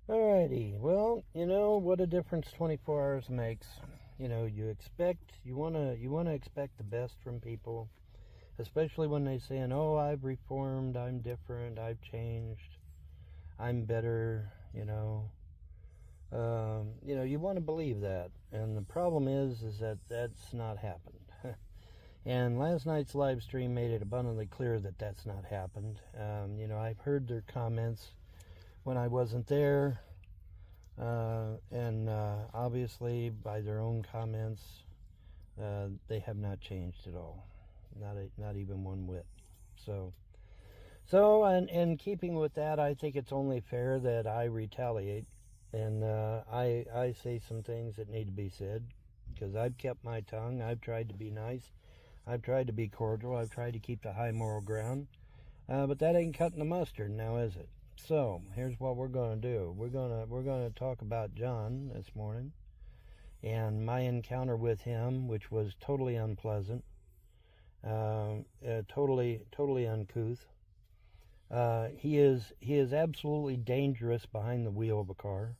Alrighty, well, you know what a difference 24 hours makes. You know, you wanna expect the best from people, especially when they saying, "Oh, I've reformed, I'm different, I've changed, I'm better." You want to believe that, and the problem is that that's not happened. And last night's live stream made it abundantly clear that that's not happened. I've heard their comments when I wasn't there. And obviously, by their own comments, they have not changed at all, not even one whit. And in keeping with that, I think it's only fair that I retaliate, and I say some things that need to be said, because I've kept my tongue. I've tried to be nice. I've tried to be cordial. I've tried to keep the high moral ground. But that ain't cutting the mustard, now is it? So here's what we're going to do. We're going to talk about John this morning and my encounter with him, which was totally unpleasant, totally uncouth. He is absolutely dangerous behind the wheel of a car,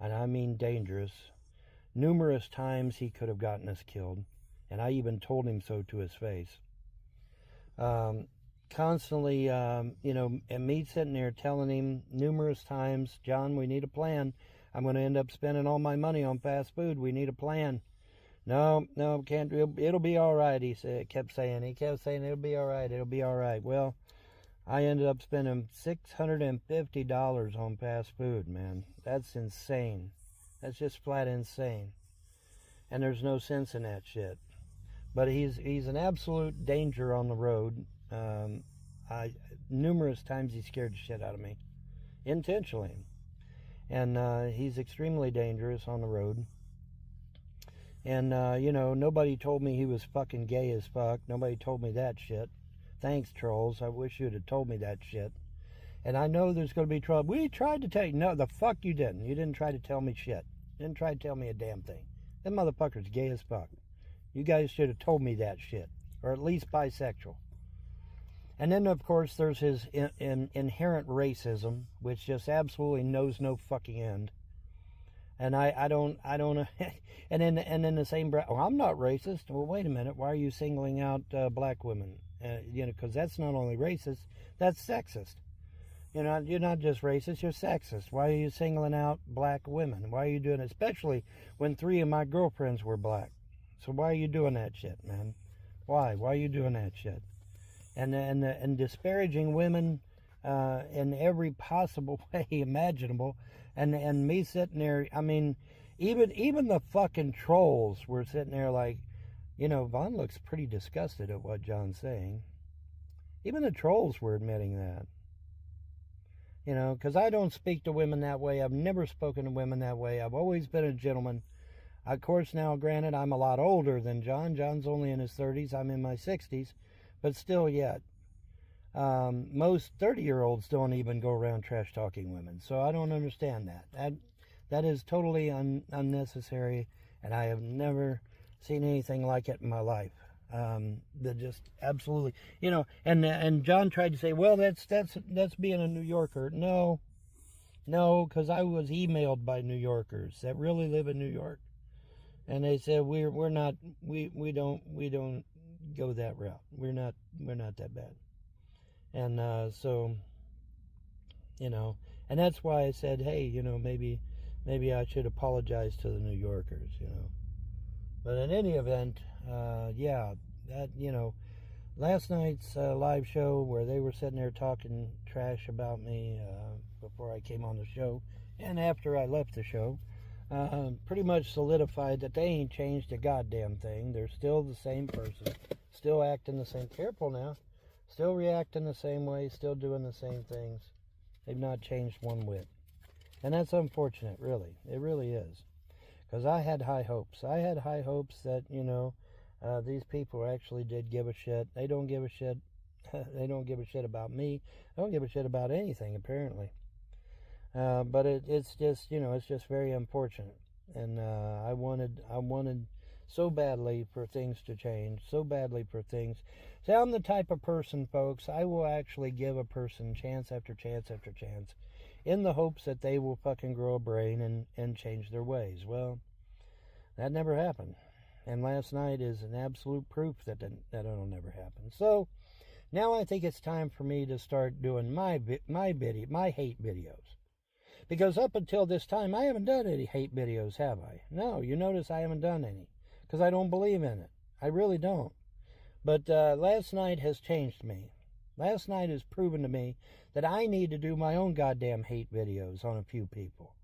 and I mean dangerous. Numerous times he could have gotten us killed, and I even told him so to his face. Constantly, and me sitting there telling him numerous times, "John, we need a plan. I'm going to end up spending all my money on fast food. We need a plan." No, can't do it. It'll be all right, he kept saying. He kept saying, "It'll be all right, it'll be all right." Well, I ended up spending $650 on fast food, man. That's insane. That's just flat insane. And there's no sense in that shit. But he's an absolute danger on the road. Numerous times he scared the shit out of me, intentionally. And he's extremely dangerous on the road. And, nobody told me he was fucking gay as fuck. Nobody told me that shit. Thanks, trolls. I wish you'd have told me that shit. And I know there's going to be trouble. We tried to tell you. No, the fuck you didn't. You didn't try to tell me shit. You didn't try to tell me a damn thing. That motherfucker's gay as fuck. You guys should have told me that shit. Or at least bisexual. And then, of course, there's his inherent racism, which just absolutely knows no fucking end. And I don't, and then the same breath, "Oh, I'm not racist." Well, wait a minute. Why are you singling out black women? Because that's not only racist, that's sexist. You're not just racist, you're sexist. Why are you singling out black women? Why are you doing it? Especially when 3 of my girlfriends were black. So why are you doing that shit, man? Why? Why are you doing that shit? And disparaging women in every possible way imaginable. And me sitting there, I mean, even the fucking trolls were sitting there like, Vaughn looks pretty disgusted at what John's saying. Even the trolls were admitting that. Because I don't speak to women that way. I've never spoken to women that way. I've always been a gentleman. Of course, now, granted, I'm a lot older than John. John's only in his 30s. I'm in my 60s. But still yet. Most 30-year-olds don't even go around trash-talking women. So I don't understand that. That is totally unnecessary. And I have never seen anything like it in my life. That just absolutely, and John tried to say, well, that's being a New Yorker. No, because I was emailed by New Yorkers that really live in New York, and they said we don't go that route. We're not that bad, and so, and that's why I said, hey, maybe I should apologize to the New Yorkers, But in any event, last night's live show where they were sitting there talking trash about me before I came on the show and after I left the show, pretty much solidified that they ain't changed a goddamn thing. They're still the same person, still acting the same. Careful now. Still reacting the same way, still doing the same things. They've not changed one whit. And that's unfortunate, really. It really is. Because I had high hopes. I had high hopes that, these people actually did give a shit. They don't give a shit. They don't give a shit about me. They don't give a shit about anything, apparently. But it's just, it's just very unfortunate. And I wanted so badly for things to change, so badly for things. See, I'm the type of person, folks, I will actually give a person chance after chance after chance. in the hopes that they will fucking grow a brain and change their ways. Well, that never happened. And last night is an absolute proof that it'll never happen. So now I think it's time for me to start doing my hate videos. Because up until this time, I haven't done any hate videos, have I? No, you notice I haven't done any. Because I don't believe in it. I really don't. But last night has changed me. Last night has proven to me that I need to do my own goddamn hate videos on a few people.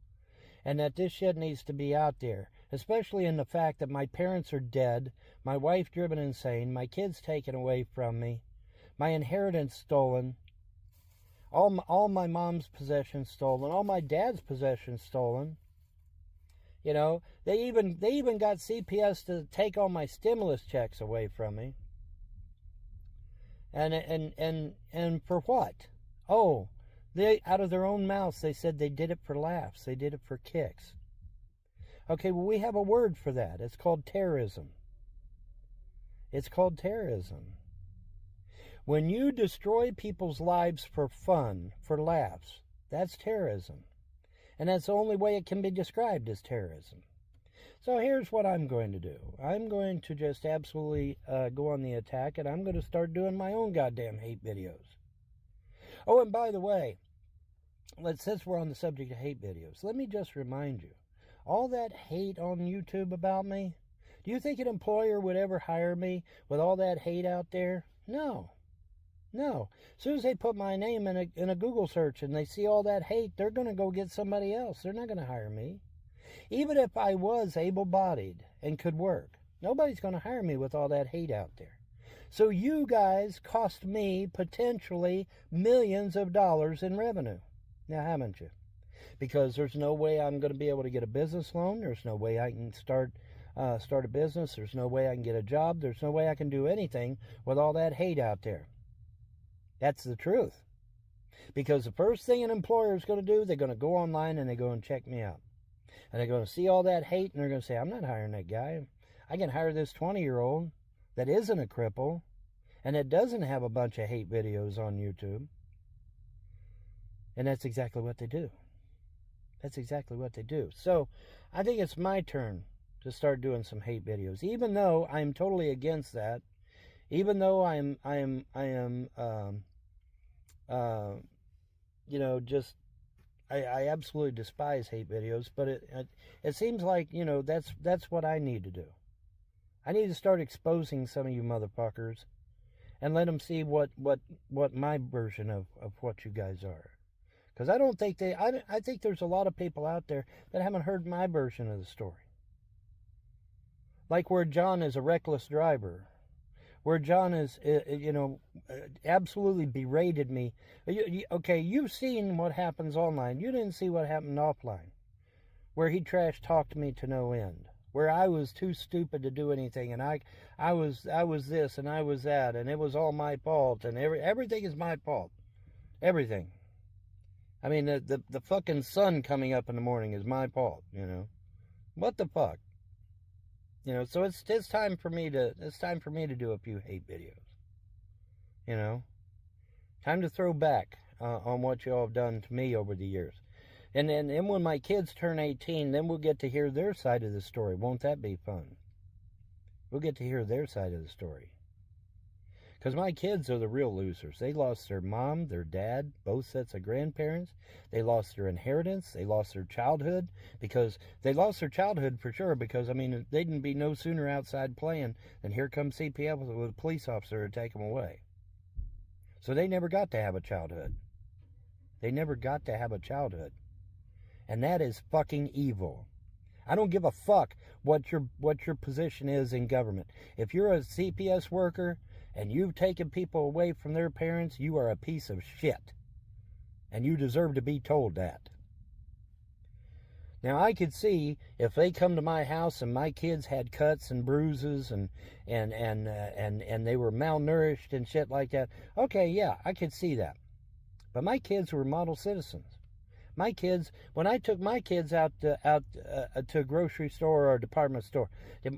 And that this shit needs to be out there. Especially in the fact that my parents are dead, my wife driven insane, my kids taken away from me, my inheritance stolen, all my mom's possessions stolen, all my dad's possessions stolen. You know, they even got CPS to take all my stimulus checks away from me. And for what? Oh, they out of their own mouths they said they did it for laughs. They did it for kicks. Okay, well, we have a word for that. It's called terrorism. It's called terrorism. When you destroy people's lives for fun, for laughs, that's terrorism. And that's the only way it can be described as terrorism. So here's what I'm going to do. I'm going to just absolutely go on the attack, and I'm going to start doing my own goddamn hate videos. Oh, and by the way, since we're on the subject of hate videos, let me just remind you, all that hate on YouTube about me, do you think an employer would ever hire me with all that hate out there? No. No. As soon as they put my name in a Google search and they see all that hate, they're going to go get somebody else. They're not going to hire me. Even if I was able-bodied and could work, nobody's going to hire me with all that hate out there. So you guys cost me potentially millions of dollars in revenue. Now, haven't you? Because there's no way I'm going to be able to get a business loan. There's no way I can start a business. There's no way I can get a job. There's no way I can do anything with all that hate out there. That's the truth. Because the first thing an employer is going to do, they're going to go online and they're going to check me out. And they're going to see all that hate and they're going to say, I'm not hiring that guy. I can hire this 20-year-old that isn't a cripple and that doesn't have a bunch of hate videos on YouTube. And that's exactly what they do. That's exactly what they do. So I think it's my turn to start doing some hate videos, even though I'm totally against that. Even though I absolutely despise hate videos, but it seems like, that's what I need to do. I need to start exposing some of you motherfuckers and let them see what my version of what you guys are. Because I think there's a lot of people out there that haven't heard my version of the story. Like where John is a reckless driver. Where John is, absolutely berated me. Okay, you've seen what happens online. You didn't see what happened offline. Where he trash talked me to no end. Where I was too stupid to do anything, and I was this and I was that, and it was all my fault, and everything is my fault. Everything. I mean, the fucking sun coming up in the morning is my fault. What the fuck? So it's time for me to do a few hate videos. Time to throw back on what y'all have done to me over the years. And then when my kids turn 18, then we'll get to hear their side of the story. Won't that be fun? We'll get to hear their side of the story. Because my kids are the real losers. They lost their mom, their dad, both sets of grandparents. They lost their inheritance. They lost their childhood. Because they lost their childhood for sure. Because, they didn't be no sooner outside playing than here comes CPF with a police officer to take them away. So they never got to have a childhood. They never got to have a childhood. And that is fucking evil. I don't give a fuck what your position is in government. If you're a CPS worker and you've taken people away from their parents, you are a piece of shit. And you deserve to be told that. Now, I could see if they come to my house and my kids had cuts and bruises and they were malnourished and shit like that. Okay, yeah, I could see that. But my kids were model citizens. My kids, when I took my kids out to a grocery store or a department store,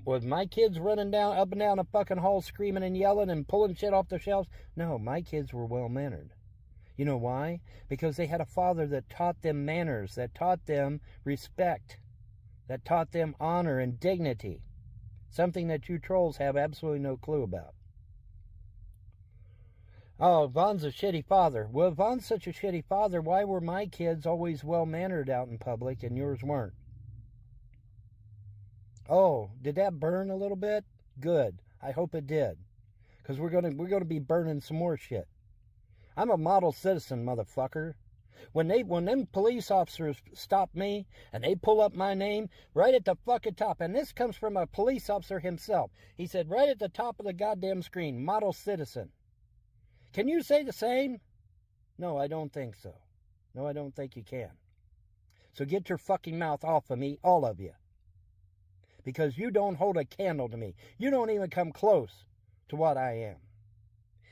was my kids running up and down a fucking hall screaming and yelling and pulling shit off the shelves? No, my kids were well-mannered. You know why? Because they had a father that taught them manners, that taught them respect, that taught them honor and dignity. Something that you trolls have absolutely no clue about. Oh, Vaughn's a shitty father. Well, if Vaughn's such a shitty father, why were my kids always well-mannered out in public and yours weren't? Oh, did that burn a little bit? Good. I hope it did. Because we're gonna be burning some more shit. I'm a model citizen, motherfucker. When them police officers stop me and they pull up my name right at the fucking top, and this comes from a police officer himself. He said right at the top of the goddamn screen, model citizen. Can you say the same? No, I don't think so. No, I don't think you can. So get your fucking mouth off of me, all of you. Because you don't hold a candle to me. You don't even come close to what I am.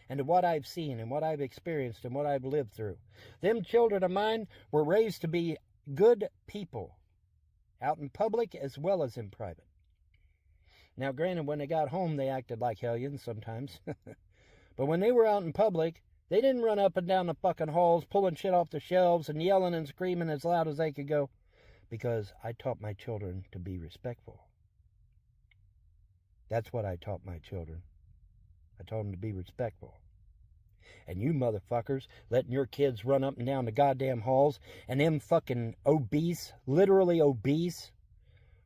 And to what I've seen and what I've experienced and what I've lived through. Them children of mine were raised to be good people. Out in public as well as in private. Now, granted, when they got home, they acted like hellions sometimes. But when they were out in public, they didn't run up and down the fucking halls, pulling shit off the shelves and yelling and screaming as loud as they could go. Because I taught my children to be respectful. That's what I taught my children. I taught them to be respectful. And you motherfuckers letting your kids run up and down the goddamn halls and them fucking obese, literally obese.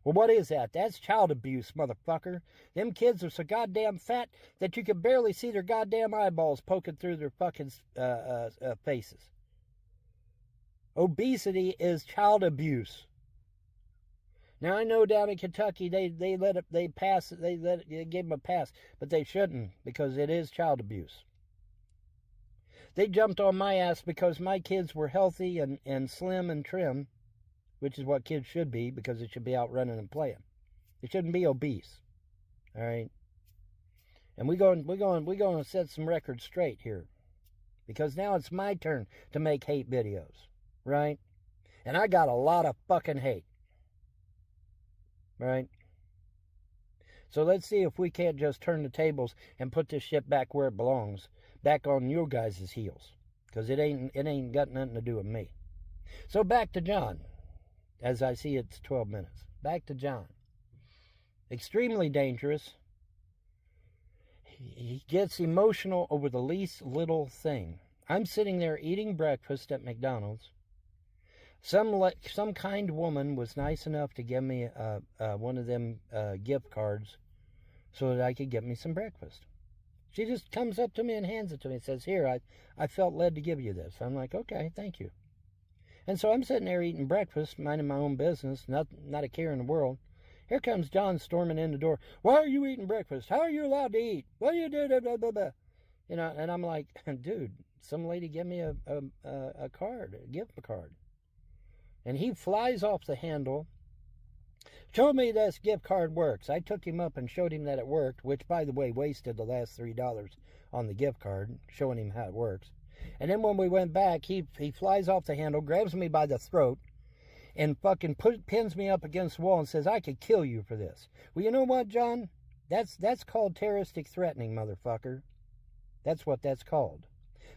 Well, what is that? That's child abuse, motherfucker. Them kids are so goddamn fat that you can barely see their goddamn eyeballs poking through their fucking faces. Obesity is child abuse. Now, I know down in Kentucky they gave them a pass, but they shouldn't, because it is child abuse. They jumped on my ass because my kids were healthy and slim and trim. Which is what kids should be, because they should be out running and playing. They shouldn't be obese. All right? And we're going to set some records straight here. Because now it's my turn to make hate videos. Right? And I got a lot of fucking hate. Right? So let's see if we can't just turn the tables and put this shit back where it belongs. Back on your guys' heels. Because it ain't got nothing to do with me. So back to John. As I see, it's 12 minutes. Back to John. Extremely dangerous. He gets emotional over the least little thing. I'm sitting there eating breakfast at McDonald's. Some kind woman was nice enough to give me one of them gift cards so that I could get me some breakfast. She just comes up to me and hands it to me and says, "Here, I felt led to give you this." I'm like, "Okay, thank you." And so I'm sitting there eating breakfast, minding my own business, not a care in the world. Here comes John storming in the door. "Why are you eating breakfast? How are you allowed to eat? What do you do?" Blah, blah, blah. You know, and I'm like, "Dude, some lady gave me a card, a gift card." And he flies off the handle. "Show me this gift card works." I took him up and showed him that it worked, which, by the way, wasted the last $3 on the gift card, showing him how it works. And then when we went back, he flies off the handle, grabs me by the throat, and fucking pins me up against the wall and says, "I could kill you for this." Well, you know what, John? That's called terroristic threatening, motherfucker. That's what that's called.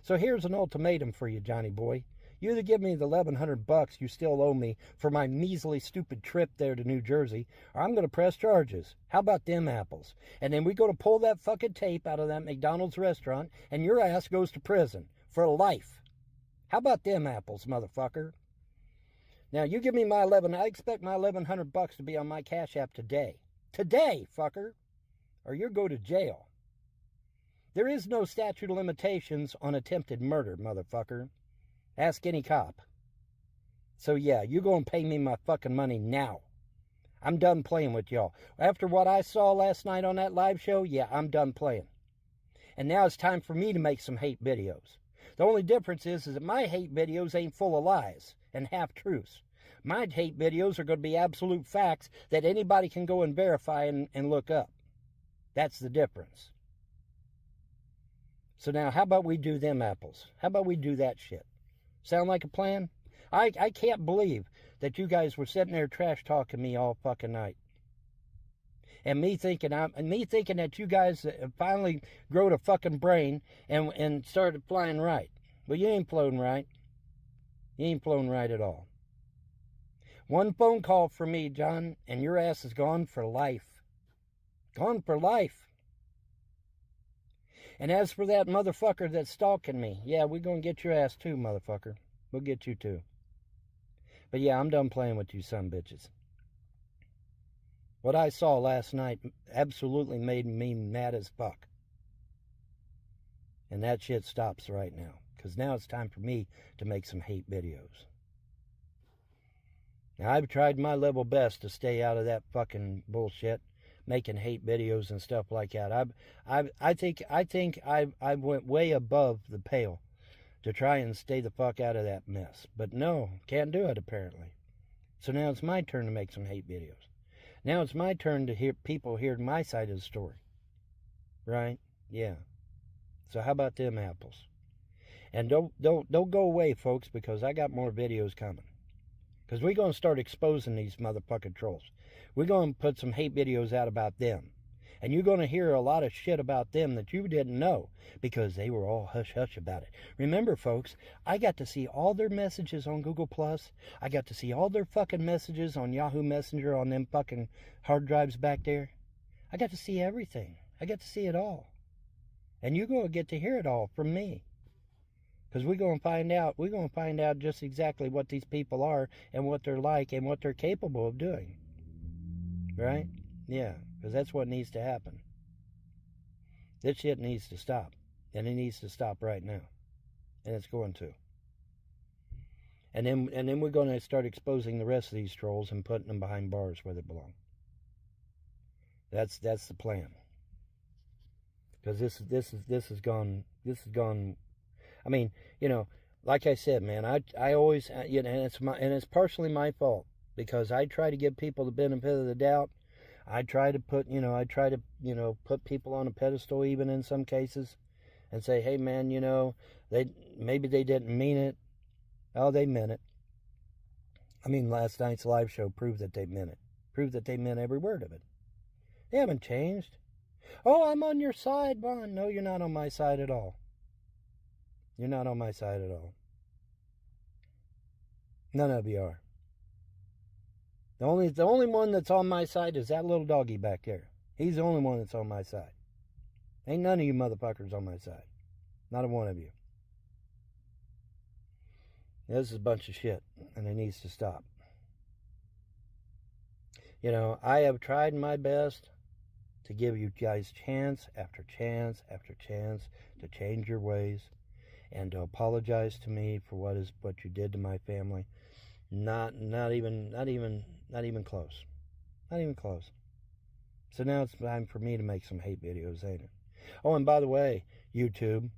So here's an ultimatum for you, Johnny boy. You either give me the $1,100 you still owe me for my measly stupid trip there to New Jersey, or I'm going to press charges. How about them apples? And then we go to pull that fucking tape out of that McDonald's restaurant, and your ass goes to prison for life. How about them apples, motherfucker? Now, you give me my I expect my $1,100 to be on my Cash App today. Today, fucker. Or you go to jail. There is no statute of limitations on attempted murder, motherfucker. Ask any cop. So yeah, you go and pay me my fucking money now. I'm done playing with y'all. After what I saw last night on that live show, yeah, I'm done playing. And now it's time for me to make some hate videos. The only difference is that my hate videos ain't full of lies and half-truths. My hate videos are going to be absolute facts that anybody can go and verify and look up. That's the difference. So now, how about we do them apples? How about we do that shit? Sound like a plan? I can't believe that you guys were sitting there trash talking me all fucking night. And me thinking that you guys finally growed a fucking brain and started flying right. Well, you ain't flown right. You ain't flown right at all. One phone call from me, John, and your ass is gone for life. Gone for life. And as for that motherfucker that's stalking me, yeah, we're going to get your ass too, motherfucker. We'll get you too. But yeah, I'm done playing with you son bitches. What I saw last night absolutely made me mad as fuck. And that shit stops right now. Because now it's time for me to make some hate videos. Now, I've tried my level best to stay out of that fucking bullshit, making hate videos and stuff like that. I think I went way above the pale to try and stay the fuck out of that mess. But no, can't do it apparently. So now it's my turn to make some hate videos. Now it's my turn to hear people hear my side of the story. Right? Yeah. So how about them apples? And don't go away, folks, because I got more videos coming. Because we're going to start exposing these motherfucking trolls. We're going to put some hate videos out about them. And you're going to hear a lot of shit about them that you didn't know because they were all hush-hush about it. Remember, folks, I got to see all their messages on Google+. I got to see all their fucking messages on Yahoo Messenger on them fucking hard drives back there. I got to see everything. I got to see it all. And you're going to get to hear it all from me. Because we're going to find out just exactly what these people are and what they're like and what they're capable of doing. Right? Yeah, because that's what needs to happen. This shit needs to stop. And it needs to stop right now. And it's going to. And then we're going to start exposing the rest of these trolls and putting them behind bars where they belong. That's the plan. Because this has gone. I mean, you know, like I said, man, I always, you know, and it's partially my fault because I try to give people the benefit of the doubt. I try to put put people on a pedestal even in some cases, and say, hey, man, you know, maybe they didn't mean it. Oh, they meant it. I mean, last night's live show proved that they meant it. Proved that they meant every word of it. They haven't changed. Oh, I'm on your side, Bon. No, you're not on my side at all. You're not on my side at all. None of you are. The only one that's on my side is that little doggy back there. He's the only one that's on my side. Ain't none of you motherfuckers on my side. Not a one of you. This is a bunch of shit, and it needs to stop. You know, I have tried my best to give you guys chance after chance after chance to change your ways and to apologize to me for what you did to my family. Not even close. Not even close. So now it's time for me to make some hate videos, ain't it? Oh, and by the way, YouTube,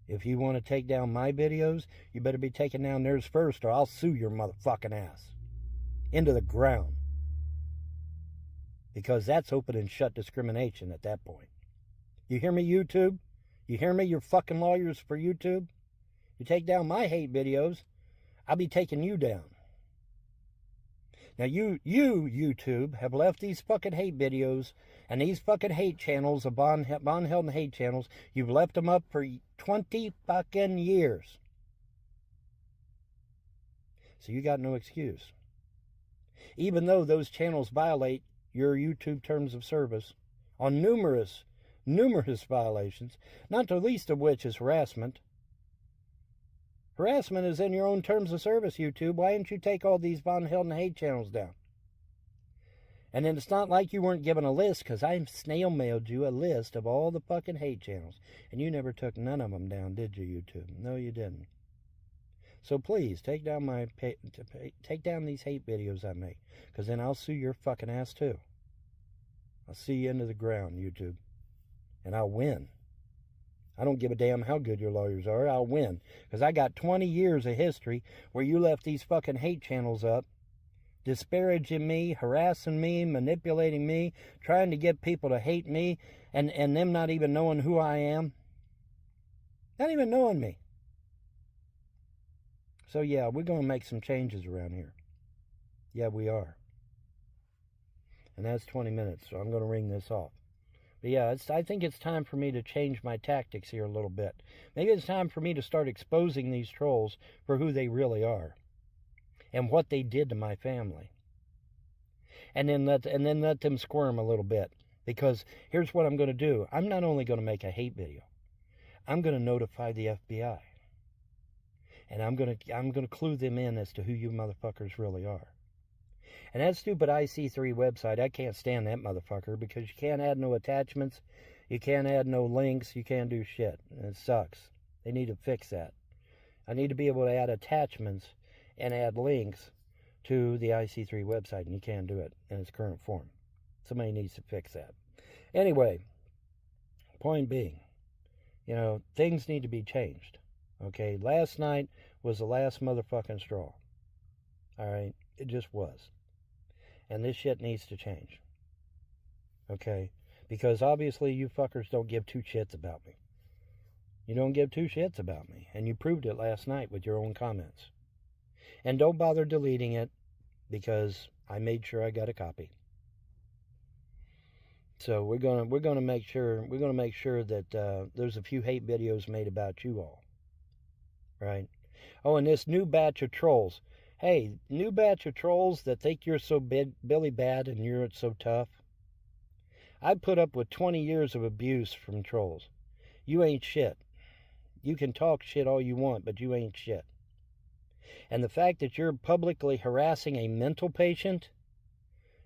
if you want to take down my videos, you better be taking down theirs first or I'll sue your motherfucking ass into the ground. Because that's open and shut discrimination at that point. You hear me, YouTube? You hear me, your fucking lawyers for YouTube? You take down my hate videos, I'll be taking you down. Now you, YouTube, have left these fucking hate videos and these fucking hate channels, the Von Helton hate channels, you've left them up for 20 fucking years. So you got no excuse. Even though those channels violate your YouTube terms of service on numerous violations, not the least of which is harassment. Harassment is in your own terms of service, YouTube. Why didn't you take all these Von Helton hate channels down? And then it's not like you weren't given a list, because I snail mailed you a list of all the fucking hate channels, and you never took none of them down, did you, YouTube? No, you didn't. So please, take down these hate videos I make, because then I'll sue your fucking ass too. I'll sue you into the ground, YouTube. And I'll win. I don't give a damn how good your lawyers are. I'll win. Because I got 20 years of history where you left these fucking hate channels up, disparaging me, harassing me, manipulating me, trying to get people to hate me, and them not even knowing who I am. Not even knowing me. So yeah, we're going to make some changes around here. Yeah, we are. And that's 20 minutes, so I'm going to ring this off. But yeah, I think it's time for me to change my tactics here a little bit. Maybe it's time for me to start exposing these trolls for who they really are and what they did to my family. And then let them squirm a little bit. Because here's what I'm going to do. I'm not only going to make a hate video. I'm going to notify the FBI. And I'm going to clue them in as to who you motherfuckers really are. And that stupid IC3 website, I can't stand that motherfucker because you can't add no attachments, you can't add no links, you can't do shit. And it sucks. They need to fix that. I need to be able to add attachments and add links to the IC3 website, and you can't do it in its current form. Somebody needs to fix that. Anyway, point being, things need to be changed. Okay, last night was the last motherfucking straw. All right, it just was. And this shit needs to change. Okay? Because obviously you fuckers don't give two shits about me. You don't give two shits about me. And you proved it last night with your own comments. And don't bother deleting it because I made sure I got a copy. So we're gonna make sure that there's a few hate videos made about you all. Right? Oh, and this new batch of trolls. Hey, new batch of trolls that think you're so Billy bad and you're so tough. I put up with 20 years of abuse from trolls. You ain't shit. You can talk shit all you want, but you ain't shit. And the fact that you're publicly harassing a mental patient,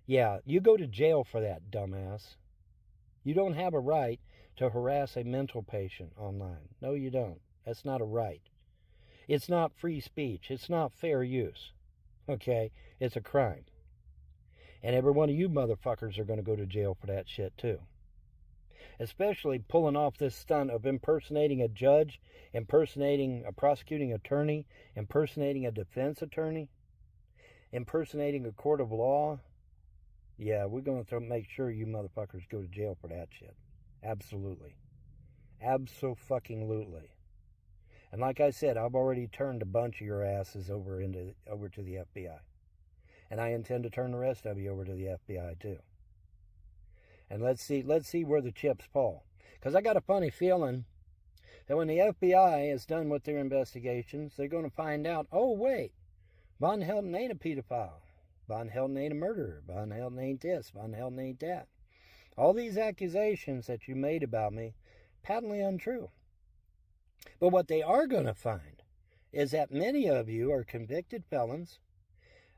yeah, you go to jail for that, dumbass. You don't have a right to harass a mental patient online. No, you don't. That's not a right. It's not free speech. It's not fair use. Okay? It's a crime. And every one of you motherfuckers are going to go to jail for that shit too. Especially pulling off this stunt of impersonating a judge, impersonating a prosecuting attorney, impersonating a defense attorney, impersonating a court of law. Yeah, we're going to make sure you motherfuckers go to jail for that shit. Absolutely. Abso-fucking-lutely. And like I said, I've already turned a bunch of your asses over to the FBI. And I intend to turn the rest of you over to the FBI too. And let's see where the chips fall. Because I got a funny feeling that when the FBI is done with their investigations, they're going to find out, oh wait, Von Helton ain't a pedophile. Von Helton ain't a murderer. Von Helton ain't this. Von Helton ain't that. All these accusations that you made about me, patently untrue. But what they are going to find is that many of you are convicted felons,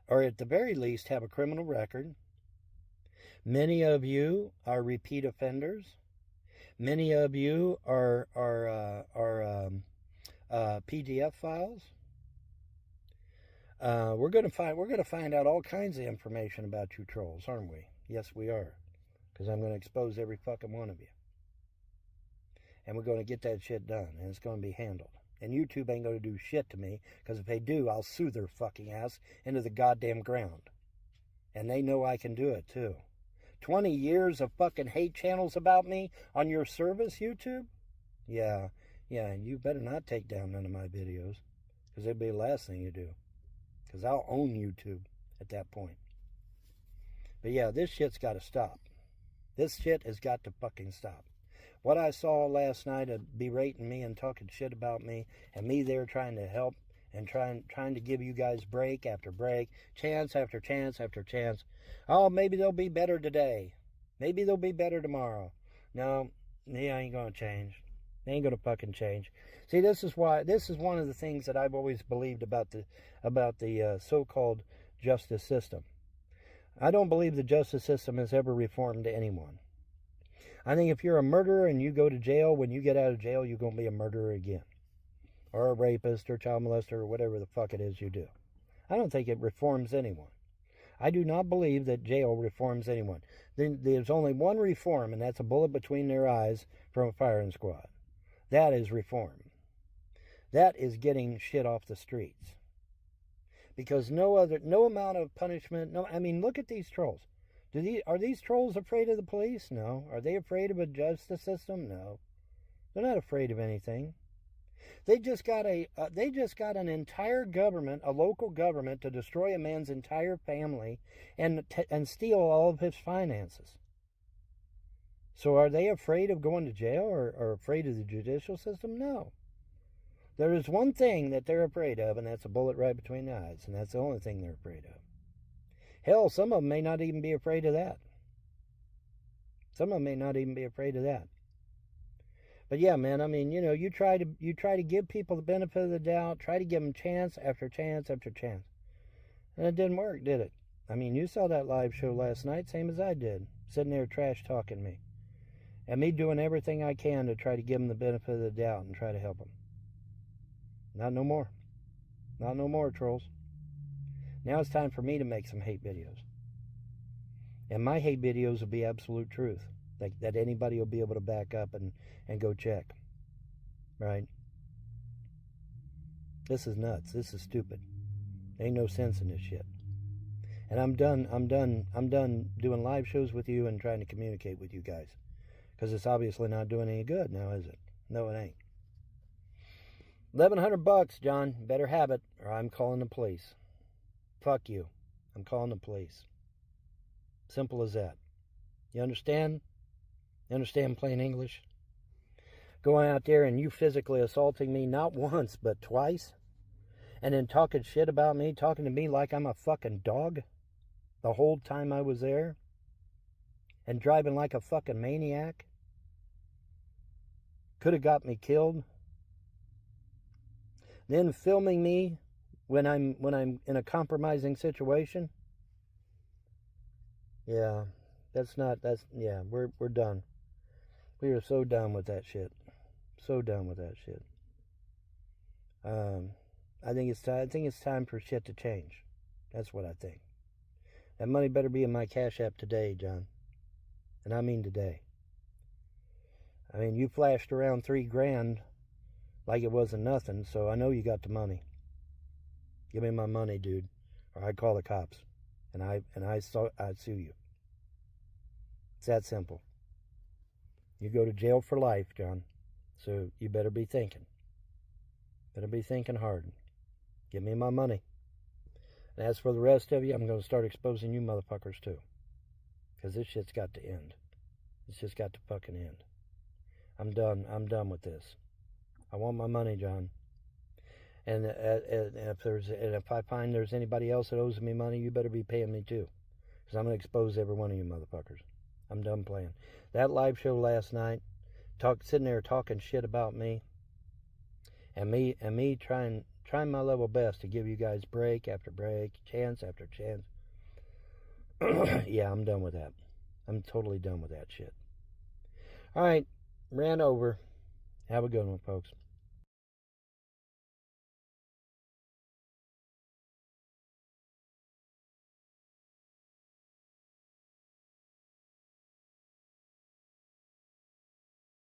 or at the very least have a criminal record. Many of you are repeat offenders. Many of you are PDF files. We're going to find out all kinds of information about you trolls, aren't we? Yes, we are, because I'm going to expose every fucking one of you. And we're going to get that shit done, and it's going to be handled. And YouTube ain't going to do shit to me, because if they do, I'll sue their fucking ass into the goddamn ground. And they know I can do it, too. 20 years of fucking hate channels about me on your service, YouTube? Yeah, you better not take down none of my videos, because it'll be the last thing you do. Because I'll own YouTube at that point. But yeah, this shit's got to stop. This shit has got to fucking stop. What I saw last night of berating me and talking shit about me, and me there trying to help and trying to give you guys break after break, chance after chance after chance. Oh, maybe they'll be better today. Maybe they'll be better tomorrow. No, they ain't gonna change. They ain't gonna fucking change. See, this is one of the things that I've always believed about the so-called justice system. I don't believe the justice system has ever reformed anyone. I think if you're a murderer and you go to jail, when you get out of jail, you're going to be a murderer again. Or a rapist or child molester or whatever the fuck it is you do. I don't think it reforms anyone. I do not believe that jail reforms anyone. There's only one reform, and that's a bullet between their eyes from a firing squad. That is reform. That is getting shit off the streets. Because no amount of punishment, look at these trolls. Are these trolls afraid of the police? No. Are they afraid of a justice system? No. They're not afraid of anything. They just got an entire government, a local government, to destroy a man's entire family and steal all of his finances. So are they afraid of going to jail or afraid of the judicial system? No. There is one thing that they're afraid of, and that's a bullet right between the eyes, and that's the only thing they're afraid of. Hell, some of them may not even be afraid of that. Some of them may not even be afraid of that. But yeah, man, I mean, you try to give people the benefit of the doubt, try to give them chance after chance after chance. And it didn't work, did it? I mean, you saw that live show last night, same as I did, sitting there trash talking me. And me doing everything I can to try to give them the benefit of the doubt and try to help them. Not no more. Not no more, trolls. Now it's time for me to make some hate videos. And my hate videos will be absolute truth. That anybody will be able to back up and go check. Right? This is nuts. This is stupid. Ain't no sense in this shit. And I'm done doing live shows with you and trying to communicate with you guys. Because it's obviously not doing any good now, is it? No, it ain't. $1,100, John. Better have it, or I'm calling the police. Fuck you. I'm calling the police. Simple as that. You understand? You understand plain English? Going out there and you physically assaulting me not once, but twice? And then talking shit about me, talking to me like I'm a fucking dog the whole time I was there? And driving like a fucking maniac? Could have got me killed. Then filming me when I'm in a compromising situation. Yeah, we're done. We are so done with that shit. So done with that shit. I think it's time for shit to change. That's what I think. That money better be in my Cash App today, John. And I mean today. I mean, you flashed around $3,000 like it wasn't nothing, so I know you got the money. Give me my money, dude, or I call the cops, and I'd sue you. It's that simple. You go to jail for life, John. So you better be thinking. Better be thinking hard. Give me my money. And as for the rest of you, I'm going to start exposing you motherfuckers too. Because this shit's got to end. It's just got to fucking end. I'm done with this. I want my money, John. And if I find there's anybody else that owes me money, you better be paying me too. Because I'm going to expose every one of you motherfuckers. I'm done playing. That live show last night, sitting there talking shit about me, and me trying my level best to give you guys break after break, chance after chance. Yeah, I'm done with that. I'm totally done with that shit. All right, ran over. Have a good one, folks.